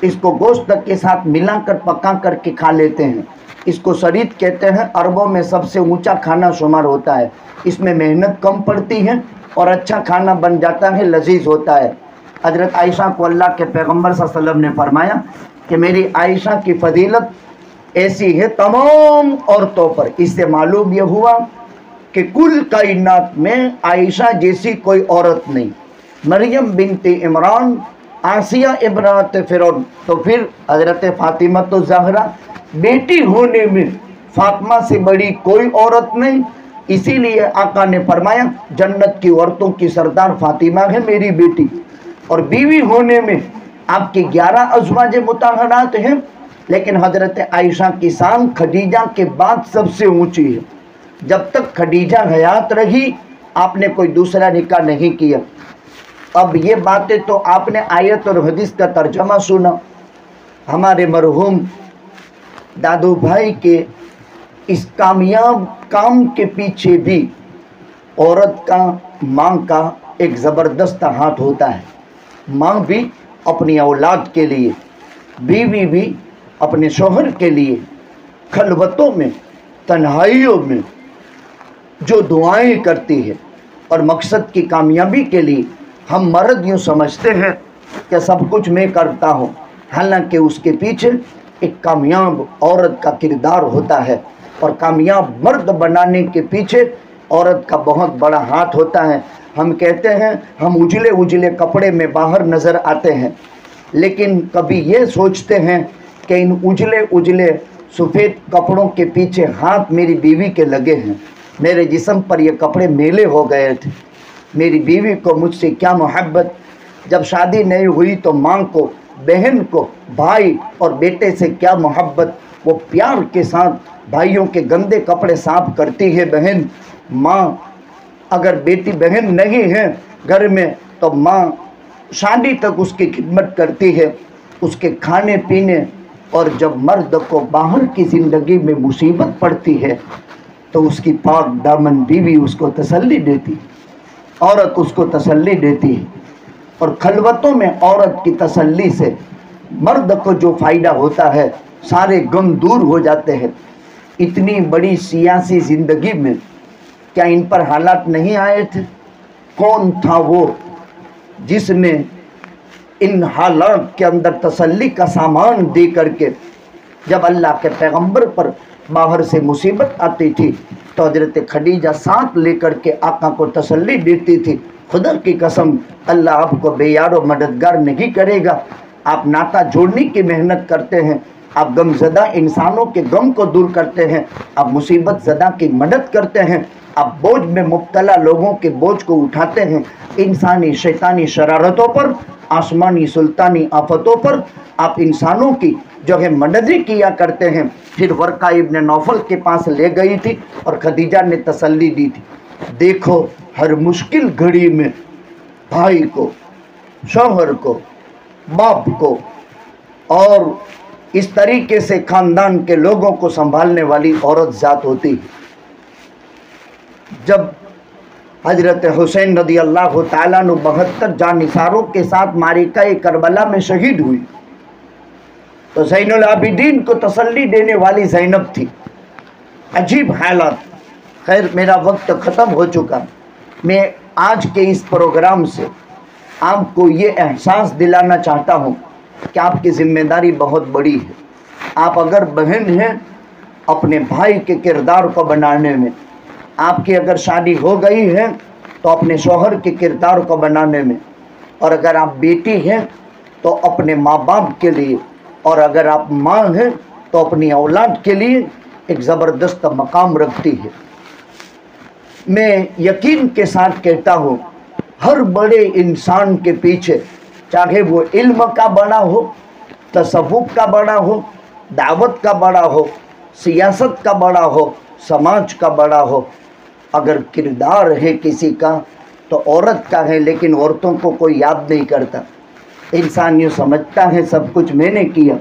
इसको गोश्त के साथ मिलाकर पका करके खा लेते हैं। इसको सरीद कहते हैं। अरबों में सबसे ऊंचा खाना शुमार होता है। इसमें मेहनत कम पड़ती है और अच्छा खाना बन जाता है, लजीज होता है। हजरत आयशा को अल्लाह के पैगम्बर सल्लल्लाहु अलैहि वसल्लम ने फरमाया कि मेरी आयशा की फजीलत ऐसी है तमाम औरतों पर। इससे मालूम यह हुआ कि कुल कायनात में आयशा जैसी कोई औरत नहीं। मरियम बिनते इमरान, आसिया इमरात फ़िरौन, तो फिर हजरत फातिमा तो ज़हरा, बेटी होने में फातिमा से बड़ी कोई औरत नहीं। इसीलिए आका ने फरमाया जन्नत की औरतों की सरदार फातिमा है मेरी बेटी। और बीवी होने में आपकी 11 अज़वाज मुतहरात हैं, लेकिन हजरत आयशा की शान खदीजा के बाद सबसे ऊंची है। जब तक खदीजा हयात रही आपने कोई दूसरा निकाह नहीं किया। अब ये बातें तो आपने आयत और हदीस का तर्जमा सुना। हमारे मरहूम दादू भाई के इस कामयाब काम के पीछे भी औरत का, माँ का एक ज़बरदस्त हाथ होता है। माँ भी अपनी औलाद के लिए, बीवी भी अपने शोहर के लिए खलवतों में, तन्हाइयों में जो दुआएं करती है और मकसद की कामयाबी के लिए हम मर्द यूँ समझते हैं कि सब कुछ मैं करता हूँ, हालांकि उसके पीछे एक कामयाब औरत का किरदार होता है और कामयाब मर्द बनाने के पीछे औरत का बहुत बड़ा हाथ होता है। हम कहते हैं हम उजले उजले कपड़े में बाहर नज़र आते हैं, लेकिन कभी ये सोचते हैं कि इन उजले उजले सफ़ेद कपड़ों के पीछे हाथ मेरी बीवी के लगे हैं। मेरे जिस्म पर ये कपड़े मेले हो गए थे, मेरी बीवी को मुझसे क्या मोहब्बत, जब शादी नहीं हुई तो माँ को, बहन को, भाई और बेटे से क्या मोहब्बत, वो प्यार के साथ भाइयों के गंदे कपड़े साफ करती है बहन। माँ अगर बेटी बहन नहीं है घर में तो माँ शादी तक उसकी खिदमत करती है, उसके खाने पीने, और जब मर्द को बाहर की ज़िंदगी में मुसीबत पड़ती है तो उसकी पाक दामन बीवी उसको तसल्ली देती, औरत उसको तसल्ली देती है। और खलवतों में औरत की तसल्ली से मर्द को जो फ़ायदा होता है, सारे गम दूर हो जाते हैं। इतनी बड़ी सियासी ज़िंदगी में क्या इन पर हालात नहीं आए थे? कौन था वो जिसने इन हालात के अंदर तसल्ली का सामान दे करके, जब अल्लाह के पैगंबर पर बाहर से मुसीबत आती थी तो हजरत खदीजा साथ लेकर के आका को तसल्ली देती थी, खुदा की कसम अल्लाह आपको बेयारो मददगार नहीं करेगा। आप नाता जोड़ने की मेहनत करते हैं, आप गमज़दा इंसानों के गम को दूर करते हैं, आप मुसीबत ज़दा की मदद करते हैं, आप बोझ में मुब्तला लोगों के बोझ को उठाते हैं। इंसानी शैतानी शरारतों पर, आसमानी सुल्तानी आफतों पर आप इंसानों की जो है मदद किया करते हैं। फिर वर्का इब्न नौफल के पास ले गई थी और खदीजा ने तसल्ली दी थी, देखो हर मुश्किल घड़ी में भाई को, शौहर को, बाप को और इस तरीके से ख़ानदान के लोगों को संभालने वाली औरत ज़ात होती है। जब हजरत हुसैन रदी अल्लाह ताला नु 72 जानिसारों के साथ मारिका करबला में शहीद हुई तो ज़ैनुल आबिदीन को तसल्ली देने वाली ज़ैनब थी। अजीब हालात। खैर मेरा वक्त ख़त्म हो चुका। मैं आज के इस प्रोग्राम से आपको ये एहसास दिलाना चाहता हूँ कि आपकी ज़िम्मेदारी बहुत बड़ी है। आप अगर बहन हैं अपने भाई के किरदार को बनाने में, आपकी अगर शादी हो गई है तो अपने शौहर के किरदार को बनाने में, और अगर आप बेटी हैं तो अपने माँ बाप के लिए, और अगर आप माँ हैं तो अपनी औलाद के लिए एक ज़बरदस्त मकाम रखती है। मैं यकीन के साथ कहता हूँ हर बड़े इंसान के पीछे, चाहे वो इल्म का बड़ा हो, तसव्वुफ़ का बड़ा हो, दावत का बड़ा हो, सियासत का बड़ा हो, समाज का बड़ा हो, अगर किरदार है किसी का तो औरत का है। लेकिन औरतों को कोई याद नहीं करता। इंसान यूँ समझता है सब कुछ मैंने किया।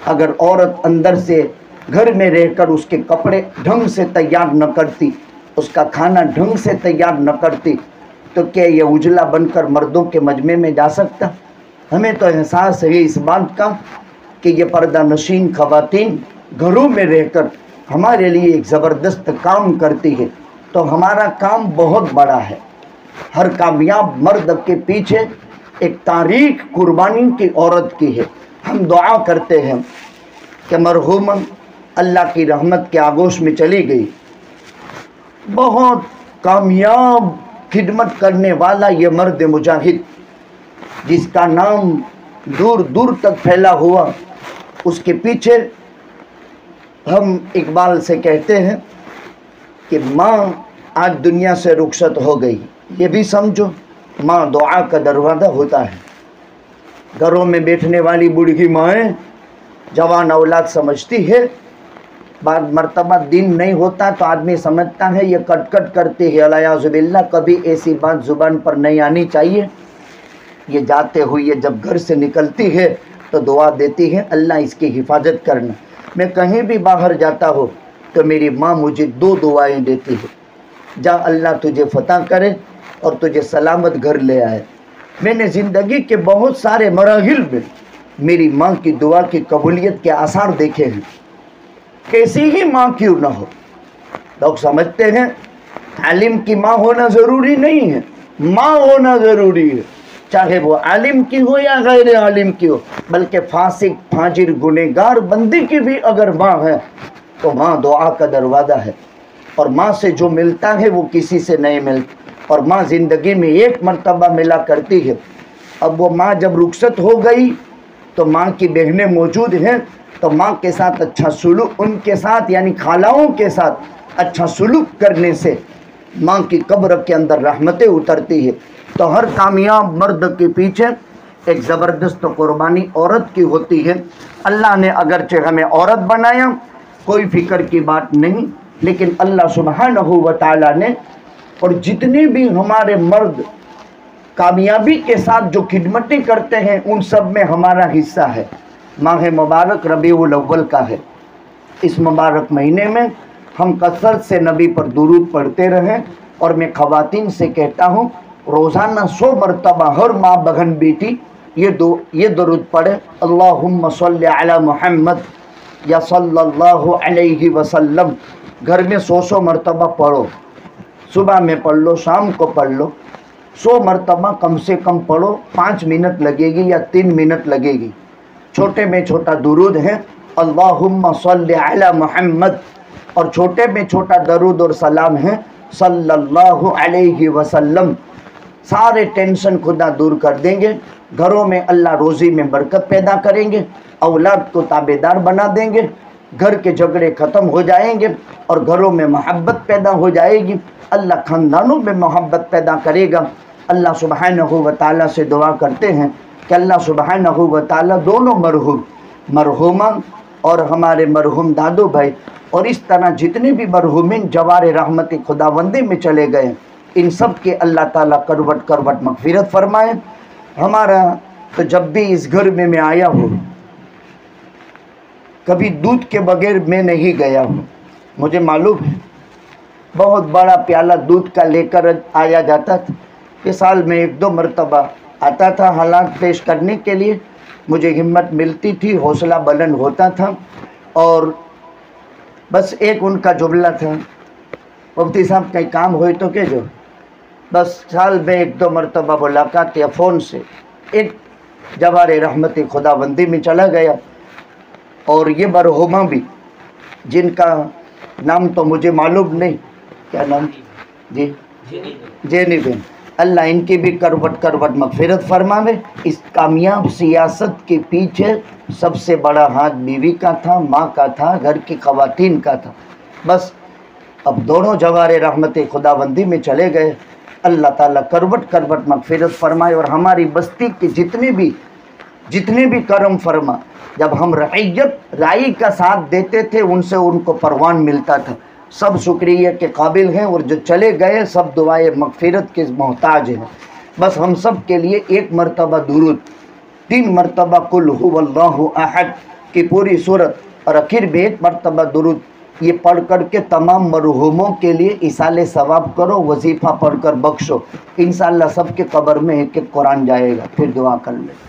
अगर औरत अंदर से घर में रहकर उसके कपड़े ढंग से तैयार न करती, उसका खाना ढंग से तैयार न करती, तो क्या ये उजला बनकर मर्दों के मजमे में जा सकता? हमें तो एहसास है इस बात का कि ये पर्दा नशीन ख़वातीन घरों में रहकर हमारे लिए एक ज़बरदस्त काम करती है। तो हमारा काम बहुत बड़ा है। हर कामयाब मर्द के पीछे एक तारीख कुर्बानी की औरत की है। हम दुआ करते हैं कि मरहूमन अल्लाह की रहमत के आगोश में चली गई, बहुत कामयाब खिदमत करने वाला ये मर्द मुजाहिद जिसका नाम दूर दूर तक फैला हुआ, उसके पीछे हम इकबाल से कहते हैं कि माँ आज दुनिया से रुखसत हो गई। ये भी समझो माँ दुआ का दरवाज़ा होता है। घरों में बैठने वाली बूढ़ी माएँ जवान औलाद समझती है, बाद मर्तबा दिन नहीं होता तो आदमी समझता है ये कटकट करती है, अलायाज़ुबिल्लाह। कभी ऐसी बात ज़ुबान पर नहीं आनी चाहिए। ये जाते हुए जब घर से निकलती है तो दुआ देती है, अल्लाह इसकी हिफाजत करना। मैं कहीं भी बाहर जाता हो तो मेरी माँ मुझे 2 दुआएं देती है, जा अल्लाह तुझे फतह करे और तुझे सलामत घर ले आए। میں نے زندگی کے بہت سارے مراحل میں میری ماں کی دعا کی قبولیت کے آثار دیکھے ہیں. کیسی ہی ماں کیوں نہ ہو. لوگ سمجھتے ہیں عالم کی ماں ہونا ضروری نہیں ہے، ماں ہونا ضروری ہے، چاہے وہ عالم کی ہو یا غیر عالم کی ہو. بلکہ فاسق فاجر گنہگار بندے کی بھی اگر ماں ہے تو ماں دعا کا دروازہ ہے، اور ماں سے جو ملتا ہے وہ کسی سے نہیں ملتا. اور ماں زندگی میں ایک مرتبہ ملا کرتی ہے. اب وہ ماں جب رخصت ہو گئی تو ماں کی بہنیں موجود ہیں، تو ماں کے ساتھ اچھا سلوک، ان کے ساتھ یعنی خالاؤں کے ساتھ اچھا سلوک کرنے سے ماں کی قبر کے اندر رحمتیں اترتی ہے. تو ہر کامیاب مرد کے پیچھے ایک زبردست قربانی عورت کی ہوتی ہے. اللہ نے اگرچہ ہمیں عورت بنایا، کوئی فکر کی بات نہیں، لیکن اللہ سبحانہ و تعالیٰ نے اور جتنے بھی ہمارے مرد کامیابی کے ساتھ جو خدمتیں کرتے ہیں ان سب میں ہمارا حصہ ہے. ماہ مبارک ربیع الاول کا ہے. اس مبارک مہینے میں ہم کثرت سے نبی پر درود پڑھتے رہیں، اور میں خواتین سے کہتا ہوں روزانہ 100 مرتبہ ہر ماں بہن بیٹی یہ درود پڑھے، اللہم صلی علی محمد یا صلی اللہ علیہ وسلم. گھر میں 100 مرتبہ پڑھو، صبح میں پڑھ لو، شام کو پڑھ لو. 100 مرتبہ کم سے کم پڑھو. 5 منٹ لگے گی یا 3 منٹ لگے گی. چھوٹے میں چھوٹا درود ہے اللہم صلی علی محمد، اور چھوٹے میں چھوٹا درود اور سلام ہے صلی اللہ علیہ وسلم. سارے ٹینشن خدا دور کر دیں گے. گھروں میں اللہ روزی میں برکت پیدا کریں گے، اولاد کو تابعدار بنا دیں گے، گھر کے جھگڑے ختم ہو جائیں گے، اور گھروں میں محبت پیدا ہو جائے گی. اللہ خاندانوں میں محبت پیدا کرے گا. اللہ سبحانہ و تعالیٰ سے دعا کرتے ہیں کہ اللہ سبحانہ و تعالیٰ دونوں مرحومہ اور ہمارے مرحوم دادو بھائی اور اس طرح جتنے بھی مرحومین جوار رحمت خداوندی میں چلے گئے ان سب کے اللہ تعالیٰ کروٹ کروٹ مغفرت فرمائے. ہمارا تو جب بھی اس گھر میں آیا ہوں کبھی دودھ کے بغیر میں نہیں گیا ہوں. مجھے معلوم ہے بہت بڑا پیالہ دودھ کا لے کر آیا جاتا تھا. یہ سال میں 1-2 مرتبہ آتا تھا حالات پیش کرنے کے لیے. مجھے ہمت ملتی تھی، حوصلہ بلند ہوتا تھا. اور بس ایک ان کا جملہ تھا، مفتی صاحب کہیں کام ہوئی تو کہ جو بس سال میں 1-2 مرتبہ ملاقات یا فون سے ایک جوار رحمت خداوندی میں چلا گیا. اور یہ مرحومہ بھی جن کا نام تو مجھے معلوم نہیں، کیا نام؟ جی جینی بن. اللہ ان کی بھی کروٹ کروٹ مغفرت فرماوے. اس کامیاب سیاست کے پیچھے سب سے بڑا ہاتھ بیوی کا تھا، ماں کا تھا، گھر کی خواتین کا تھا. بس اب دونوں جوار رحمت خداوندی میں چلے گئے. اللہ تعالیٰ کروٹ کروٹ مغفرت فرمائے. اور ہماری بستی کے جتنے بھی کرم فرما، جب ہم رعیت رائی کا ساتھ دیتے تھے ان سے ان کو پروان ملتا تھا. سب شکریہ کے قابل ہیں، اور جو چلے گئے سب دعائے مغفرت کے محتاج ہیں. بس ہم سب کے لیے 1 مرتبہ درود، 3 مرتبہ قل هو اللہ احد کی پوری صورت، اور آخر میں 1 مرتبہ درود یہ پڑھ کر کے تمام مرحوموں کے لیے ایصال ثواب کرو، وظیفہ پڑھ کر بخشو. انشاءاللہ سب کے قبر میں ایک ایک قرآن جائے گا. پھر دعا کر لیں.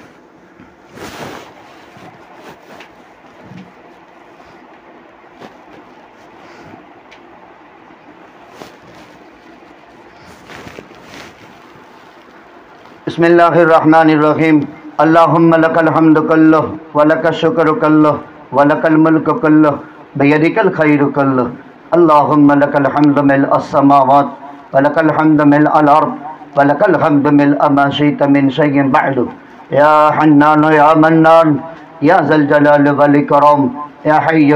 بسم اللہ الرحمن الرحیم. اللہم لک الحمد کلہ ولک الشکر کلہ ولک الملک کلہ بیدک الخیر کلہ. اللہم لک الحمد ملء السماوات ولک الحمد ملء الارض ولک الحمد ملء ما شئت من شیء بعد. یا حنان یا منان یا ذا الجلال والاکرام یا حی